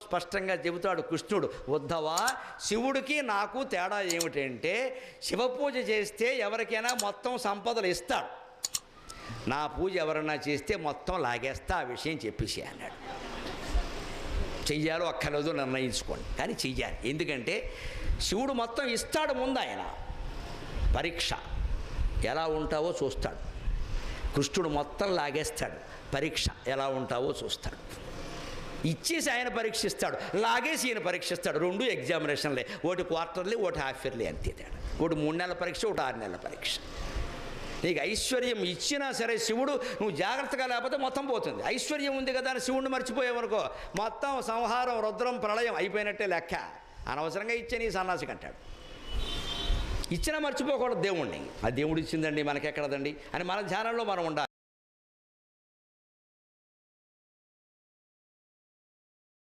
స్పష్టంగా చెబుతాడు కృష్ణుడు, ఉద్ధవా శివుడికి నాకు తేడా ఏమిటంటే శివపూజ చేస్తే ఎవరికైనా మొత్తం సంపదలు ఇస్తాడు, నా పూజ ఎవరన్నా చేస్తే మొత్తం లాగేస్తా, ఆ విషయం చెప్పేసి అన్నాడు. చెయ్యాలో అక్కర్లేదో నిర్ణయించుకోండి, కానీ చెయ్యాలి. ఎందుకంటే శివుడు మొత్తం ఇస్తాడు, ముందు ఆయన పరీక్ష, ఎలా ఉంటావో చూస్తాడు. కృష్ణుడు మొత్తం లాగేస్తాడు, పరీక్ష ఎలా ఉంటావో చూస్తాడు. ఇచ్చేసి ఆయన పరీక్షిస్తాడు, లాగేసి ఈయన పరీక్షిస్తాడు. 2 ఎగ్జామినేషన్లే, ఒకటి క్వార్టర్లీ, ఒకటి హాఫ్ ఇయర్లీ, అంతే తేడా. ఒకటి 3 నెలల పరీక్ష, ఒకటి 6 నెలల పరీక్ష. నీకు ఐశ్వర్యం ఇచ్చినా సరే శివుడు నువ్వు జాగ్రత్తగా లేకపోతే మొత్తం పోతుంది. ఐశ్వర్యం ఉంది కదా అని శివుడిని మర్చిపోయావనుకో మొత్తం సంహారం, రుద్రం, ప్రళయం అయిపోయినట్టే లెక్క. అనవసరంగా ఇచ్చే నీ సన్నాసికి అంటాడు. ఇచ్చినా మర్చిపోకూడదు దేవుణ్ణి. ఆ దేవుడు ఇచ్చిందండి మనకెక్కడదండి అని మన ధ్యానంలో మనం ఉండాలి.